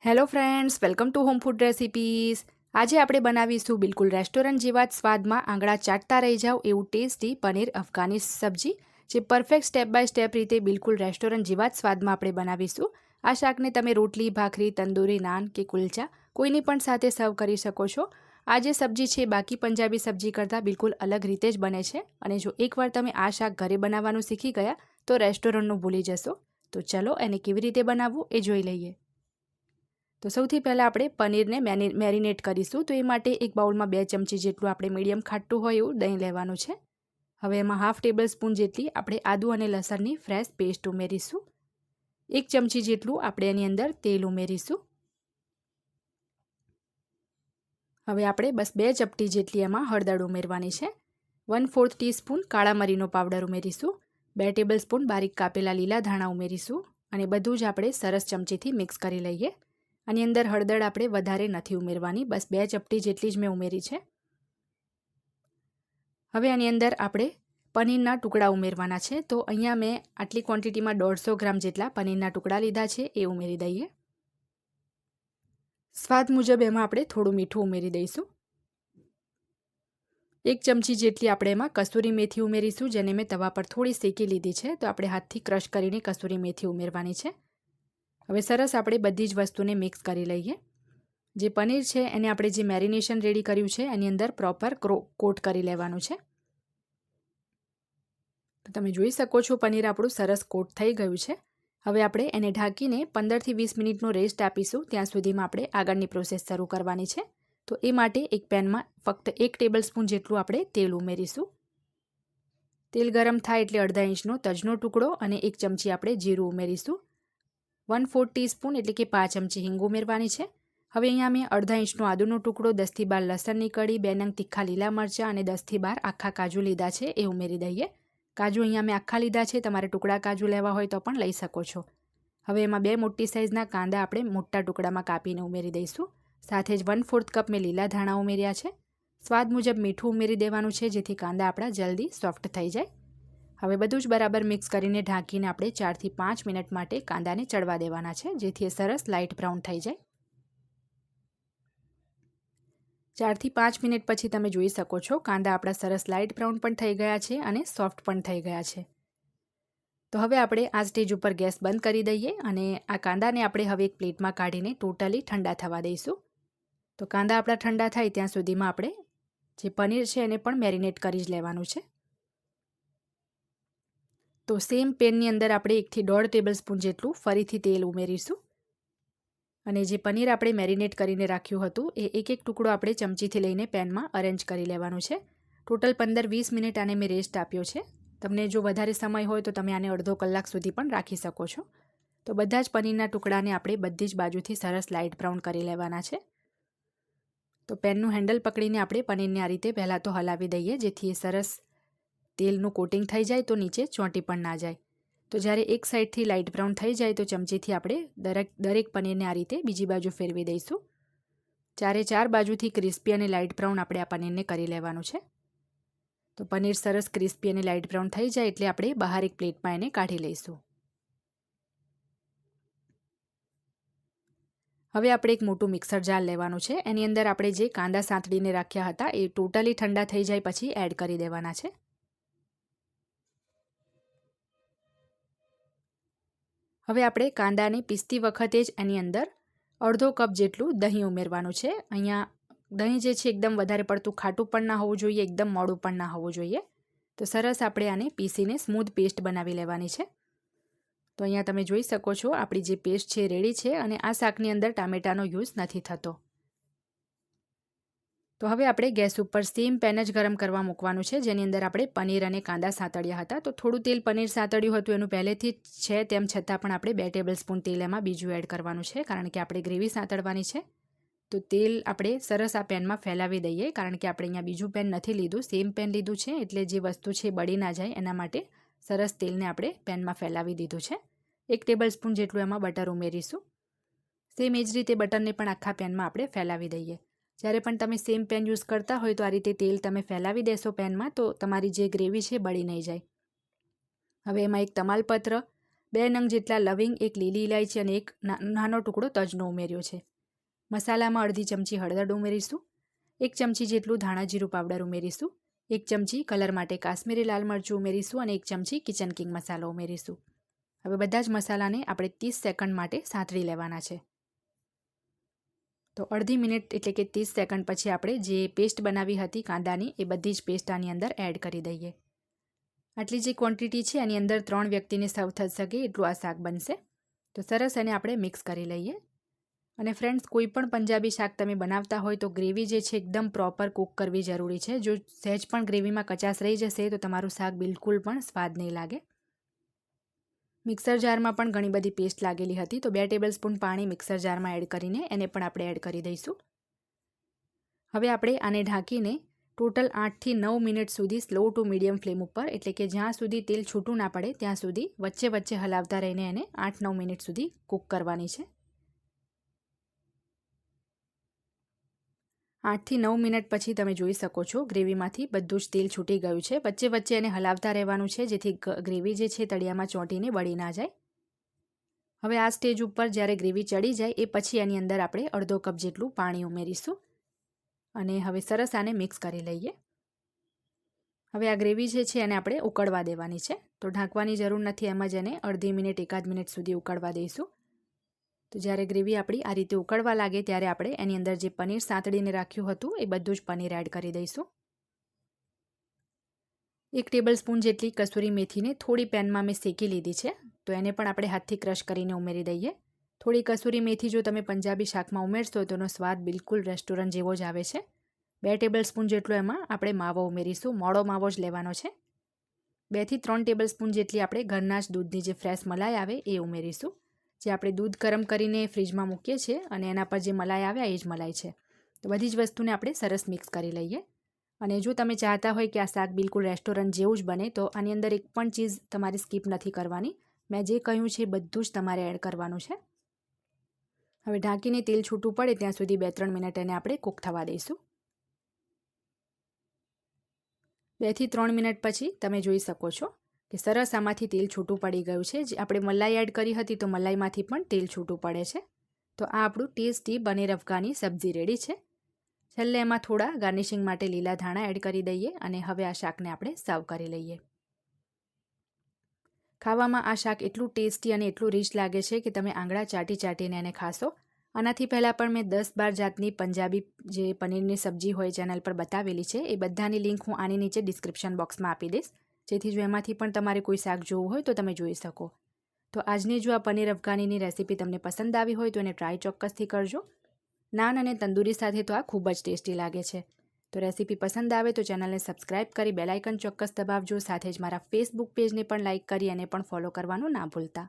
Hello friends, welcome to home food recipes. આજે આપણે બનાવીશું બિલકુલ રેસ્ટોરન્ટ જેવા જ સ્વાદમાં આંગળા ચાટતા રહી જાઓ એવું ટેસ્ટી પનીર અફઘાની સબ્જી, જે પરફેક્ટ સ્ટેપ બાય સ્ટેપ રીતે બિલકુલ રેસ્ટોરન્ટ જેવા જ સ્વાદમાં આપણે બનાવીશું. આ શાકને તમે રોટલી, ભાખરી, તંદૂરી, નાન કે કુલચા કોઈની પણ સાથે સર્વ કરી શકો છો. આ જે સબ્જી છે બાકી પંજાબી સબ્જી કરતાં બિલકુલ અલગ રીતે જ બને છે, અને જો એકવાર તમે આ શાક ઘરે બનાવવાનું શીખી ગયા તો રેસ્ટોરન્ટનું ભૂલી જશો. તો ચલો એને કેવી રીતે બનાવવું એ જોઈ લઈએ. તો સૌથી પહેલાં આપણે પનીરને મેરિનેટ કરીશું. તો એ માટે એક બાઉલમાં 2 ચમચી જેટલું આપણે મીડિયમ ખાટું હોય એવું દહીં લેવાનું છે. હવે એમાં હાફ ટેબલ સ્પૂન જેટલી આપણે આદુ અને લસણની ફ્રેશ પેસ્ટ ઉમેરીશું. 1 ચમચી જેટલું આપણે એની અંદર તેલ ઉમેરીશું. હવે આપણે બસ 2 ચપટી જેટલી એમાં હળદર ઉમેરવાની છે. 1/4 ટીસ્પૂન કાળા મરીનો પાવડર ઉમેરીશું. 2 ટેબલ સ્પૂન બારીક કાપેલા લીલા ધાણા ઉમેરીશું. અને બધું જ આપણે સરસ ચમચીથી મિક્સ કરી લઈએ. આની અંદર હળદર આપણે વધારે નથી ઉમેરવાની, બસ 2 ચપટી જેટલી જ મેં ઉમેરી છે. હવે આની અંદર આપણે પનીરના ટુકડા ઉમેરવાના છે. તો અહીંયા મેં આટલી ક્વોન્ટિટીમાં 150 ગ્રામ જેટલા પનીરના ટુકડા લીધા છે, એ ઉમેરી દઈએ. સ્વાદ મુજબ એમાં આપણે થોડું મીઠું ઉમેરી દઈશું. 1 ચમચી જેટલી આપણે એમાં કસૂરી મેથી ઉમેરીશું, જેને મેં તવા પર થોડી શેકી લીધી છે. તો આપણે હાથથી ક્રશ કરીને કસૂરી મેથી ઉમેરવાની છે. હવે સરસ આપણે બધી જ વસ્તુને મિક્સ કરી લઈએ. જે પનીર છે એને આપણે જે મેરિનેશન રેડી કર્યું છે એની અંદર પ્રોપર કોટ કરી લેવાનું છે. તો તમે જોઈ શકો છો પનીર આપણું સરસ કોટ થઈ ગયું છે. હવે આપણે એને ઢાંકીને 15 થી 20 મિનિટનો રેસ્ટ આપીશું. ત્યાં સુધીમાં આપણે આગળની પ્રોસેસ શરૂ કરવાની છે. તો એ માટે એક પેનમાં ફક્ત 1 ટેબલ સ્પૂન જેટલું આપણે તેલ ઉમેરીશું. તેલ ગરમ થાય એટલે અડધા ઇંચનો તજનો ટુકડો અને 1 ચમચી આપણે જીરું ઉમેરીશું. 1/4 ટીસ્પૂન એટલે કે 5 ચમચી હિંગ ઉમેરવાની છે. હવે અહીંયા મેં અડધા ઇંચનો આદુનો ટુકડો, 10 થી 12 લસણની કળી, 2 નંગ તીખા લીલા મરચાં અને 10 થી 12 આખા કાજુ લીધા છે, એ ઉમેરી દઈએ. કાજુ અહીંયા મેં આખા લીધા છે, તમારે ટુકડા કાજુ લેવા હોય તો પણ લઈ શકો છો. હવે એમાં 2 મોટી સાઇઝના કાંદા આપણે મોટા ટુકડામાં કાપીને ઉમેરી દઈશું. સાથે જ 1/4 કપ મેં લીલા ધાણા ઉમેર્યા છે. સ્વાદ મુજબ મીઠું ઉમેરી દેવાનું છે, જેથી કાંદા આપણા જલ્દી સોફ્ટ થઈ જાય. હવે બધું જ બરાબર મિક્સ કરીને ઢાંકીને આપણે 4 થી 5 મિનિટ માટે કાંદાને ચડવા દેવાના છે, જેથી એ સરસ લાઇટ બ્રાઉન થઈ જાય. 4 થી 5 મિનિટ પછી તમે જોઈ શકો છો કાંદા આપણા સરસ લાઇટ બ્રાઉન પણ થઈ ગયા છે અને સોફ્ટ પણ થઈ ગયા છે. તો હવે આપણે આ સ્ટેજ ઉપર ગેસ બંધ કરી દઈએ અને આ કાંદાને આપણે હવે એક પ્લેટમાં કાઢીને ટોટલી ઠંડા થવા દઈશું. તો કાંદા આપણા ઠંડા થાય ત્યાં સુધીમાં આપણે જે પનીર છે એને પણ મેરિનેટ કરી જ લેવાનું છે. તો સેમ પેનની અંદર આપણે 1 થી 1.5 ટેબલ સ્પૂન જેટલું ફરીથી તેલ ઉમેરીશું. અને જે પનીર આપણે મેરિનેટ કરીને રાખ્યું હતું એ એક ટુકડો આપણે ચમચીથી લઈને પેનમાં અરેન્જ કરી લેવાનું છે. ટોટલ 15-20 મિનિટ આને મેં રેસ્ટ આપ્યો છે. તમને જો વધારે સમય હોય તો તમે આને અડધો કલાક સુધી પણ રાખી શકો છો. તો બધા જ પનીરના ટુકડાને આપણે બધી જ બાજુથી સરસ લાઇટ બ્રાઉન કરી લેવાના છે. તો પેનનું હેન્ડલ પકડીને આપણે પનીરને આ રીતે પહેલાં તો હલાવી દઈએ, જેથી એ સરસ તેલનું કોટિંગ થઈ જાય તો નીચે ચોંટી પણ ના જાય. તો જ્યારે એક સાઈડથી લાઇટ બ્રાઉન થઈ જાય તો ચમચીથી આપણે દરેક પનીરને આ રીતે બીજી બાજુ ફેરવી દઈશું. 4 બાજુથી ક્રિસ્પી અને લાઇટ બ્રાઉન આપણે આ પનીરને કરી લેવાનું છે. તો પનીર સરસ ક્રિસ્પી અને લાઇટ બ્રાઉન થઈ જાય એટલે આપણે બહાર એક પ્લેટમાં એને કાઢી લઈશું. હવે આપણે એક મોટું મિક્સર જાર લેવાનું છે. એની અંદર આપણે જે કાંદા સાંતળીને રાખ્યા હતા એ ટોટલી ઠંડા થઈ જાય પછી એડ કરી દેવાના છે. હવે આપણે કાંદાને પીસતી વખતે જ એની અંદર અડધો કપ જેટલું દહીં ઉમેરવાનું છે. અહીંયા દહીં જે છે એકદમ વધારે પડતું ખાટું પણ ના હોવું જોઈએ, એકદમ મોડું પણ ના હોવું જોઈએ. તો સરસ આપણે આને પીસીને સ્મૂધ પેસ્ટ બનાવી લેવાની છે. તો અહીંયા તમે જોઈ શકો છો આપણી જે પેસ્ટ છે રેડી છે, અને આ શાકની અંદર ટામેટાનો યુઝ નથી થતો. તો હવે આપણે ગેસ ઉપર સેમ પેન જ ગરમ કરવા મૂકવાનું છે, જેની અંદર આપણે પનીર અને કાંદા સાંતળ્યા હતા. તો થોડું તેલ પનીર સાંતળ્યું હતું એનું પહેલેથી જ છે, તેમ છતાં પણ આપણે 2 ટેબલ સ્પૂન તેલ એમાં બીજું એડ કરવાનું છે, કારણ કે આપણે ગ્રેવી સાંતળવાની છે. તો તેલ આપણે સરસ આ પેનમાં ફેલાવી દઈએ, કારણ કે આપણે અહીંયા બીજું પેન નથી લીધું, સેમ પેન લીધું છે, એટલે જે વસ્તુ છે બળી ના જાય એના માટે સરસ તેલને આપણે પેનમાં ફેલાવી દીધું છે. 1 ટેબલ સ્પૂન જેટલું એમાં બટર ઉમેરીશું. સેમ એ જ રીતે બટરને પણ આખા પેનમાં આપણે ફેલાવી દઈએ. જ્યારે પણ તમે સેમ પેન યુઝ કરતા હોય તો આ રીતે તેલ તમે ફેલાવી દેશો પેનમાં, તો તમારી જે ગ્રેવી છે બળી નહીં જાય. હવે એમાં એક તમાલપત્ર, 2 નંગ જેટલા લવિંગ, 1 લીલી ઇલાયચી અને 1 નાનો ટુકડો તજનો ઉમેર્યો છે. મસાલામાં અડધી ચમચી હળદર ઉમેરીશું, 1 ચમચી જેટલું ધાણા જીરું પાવડર ઉમેરીશું, 1 ચમચી કલર માટે કાશ્મીરી લાલ મરચું ઉમેરીશું અને 1 ચમચી કિચન કિંગ મસાલો ઉમેરીશું. હવે બધા જ મસાલાને આપણે 30 સેકન્ડ માટે સાંતળી લેવાના છે. તો અડધી મિનિટ એટલે કે 30 સેકન્ડ પછી આપણે જે પેસ્ટ બનાવી હતી કાંદાની એ બધી જ પેસ્ટ આની અંદર એડ કરી દઈએ. આટલી જે ક્વોન્ટિટી છે એની અંદર 3 વ્યક્તિને સર્વ થઈ શકે એટલું આ શાક બનશે. તો સરસ એને આપણે મિક્સ કરી લઈએ. અને ફ્રેન્ડ્સ, કોઈ પણ પંજાબી શાક તમે બનાવતા હોય તો ગ્રેવી જે છે એકદમ પ્રોપર કૂક કરવી જરૂરી છે. જો સહેજ પણ ગ્રેવીમાં કચાશ રહી જશે તો તમારું શાક બિલકુલ પણ સ્વાદ નહીં લાગે. મિક્સર જારમાં પણ ઘણી બધી પેસ્ટ લાગેલી હતી, તો 2 ટેબલસ્પૂન પાણી મિક્સર જારમાં એડ કરીને એને પણ આપણે એડ કરી દઈશું. હવે આપણે આને ઢાંકીને ટોટલ 8થી 9 મિનિટ સુધી સ્લો ટુ મીડિયમ ફ્લેમ ઉપર, એટલે કે જ્યાં સુધી તેલ છૂટું ના પડે ત્યાં સુધી વચ્ચે વચ્ચે હલાવતા રહીને એને 8-9 મિનિટ સુધી કૂક કરવાની છે. 8થી 9 મિનિટ પછી તમે જોઈ શકો છો ગ્રેવીમાંથી બધું જ તેલ છૂટી ગયું છે. વચ્ચે વચ્ચે એને હલાવતા રહેવાનું છે જેથી ગ્રેવી જે છે તળિયામાં ચોંટીને બળી ના જાય. હવે આ સ્ટેજ ઉપર જ્યારે ગ્રેવી ચડી જાય એ પછી એની અંદર આપણે અડધો કપ જેટલું પાણી ઉમેરીશું અને હવે સરસ આને મિક્સ કરી લઈએ. હવે આ ગ્રેવી જે છે એને આપણે ઉકળવા દેવાની છે. તો ઢાંકવાની જરૂર નથી, એમ જ એને અડધી મિનિટ 1 મિનિટ સુધી ઉકળવા દઈશું. તો જ્યારે ગ્રેવી આપણી આ રીતે ઉકળવા લાગે ત્યારે આપણે એની અંદર જે પનીર સાંતળીને રાખ્યું હતું એ બધું જ પનીર એડ કરી દઈશું. 1 ટેબલસ્પૂન જેટલી કસૂરી મેથીને થોડી પેનમાં મેં શેકી લીધી છે, તો એને પણ આપણે હાથથી ક્રશ કરીને ઉમેરી દઈએ. થોડી કસૂરી મેથી જો તમે પંજાબી શાકમાં ઉમેરશો તો એનો સ્વાદ બિલકુલ રેસ્ટોરન્ટ જેવો જ આવે છે. 2 ટેબલસ્પૂન જેટલો એમાં આપણે માવો ઉમેરીશું, મોળો માવો જ લેવાનો છે. 2 થી 3 ટેબલસ્પૂન જેટલી આપણે ઘરના જ દૂધની જે ફ્રેશ મલાઈ આવે એ ઉમેરીશું. જે આપણે દૂધ ગરમ કરીને ફ્રીજમાં મૂકીએ છીએ અને એના પર જે મલાઈ આવ્યા એ જ મલાઈ છે. તો બધી જ વસ્તુને આપણે સરસ મિક્સ કરી લઈએ. અને જો તમે ચાહતા હોય કે આ શાક બિલકુલ રેસ્ટોરન્ટ જેવું જ બને તો આની અંદર એક પણ ચીઝ તમારી સ્કીપ નથી કરવાની. મેં જે કહ્યું છે એ બધું જ તમારે એડ કરવાનું છે. હવે ઢાંકીને તેલ છૂટું પડે ત્યાં સુધી 2-3 મિનિટ એને આપણે કૂક થવા દઈશું. 2 થી 3 મિનિટ પછી તમે જોઈ શકો છો કે સરસ આમાંથી તેલ છૂટું પડી ગયું છે. જે આપણે મલાઈ એડ કરી હતી તો મલાઈમાંથી પણ તેલ છૂટું પડે છે. તો આ આપણું ટેસ્ટી પનીર અફઘાની સબ્જી રેડી છે. છેલ્લે એમાં થોડા ગાર્નિશિંગ માટે લીલા ધાણા એડ કરી દઈએ અને હવે આ શાકને આપણે સર્વ કરી લઈએ. ખાવામાં આ શાક એટલું ટેસ્ટી અને એટલું રીચ લાગે છે કે તમે આંગળા ચાટી ચાટીને એને ખાશો. આનાથી પહેલાં પણ મેં 10-12 જાતની પંજાબી જે પનીરની સબ્જી હોય ચેનલ પર બતાવેલી છે. એ બધાની લિંક હું આની નીચે ડિસ્ક્રિપ્શન બોક્સમાં આપી દઈશ, જેથી જો એમાંથી પણ તમારે કોઈ શાક જોવું હોય તો તમે જોઈ શકો. તો આજની જો આ પનીર અફઘાનીની રેસીપી તમને પસંદ આવી હોય તો એને ટ્રાય ચોક્કસથી કરજો. નાન અને તંદૂરી સાથે તો આ ખૂબ જ ટેસ્ટી લાગે છે. તો રેસીપી પસંદ આવે તો ચેનલને સબસ્ક્રાઇબ કરી બેલ આઇકન ચોક્કસ દબાવજો. સાથે જ મારા ફેસબુક પેજને પણ લાઇક કરી અને પણ ફોલો કરવાનું ના ભૂલતા.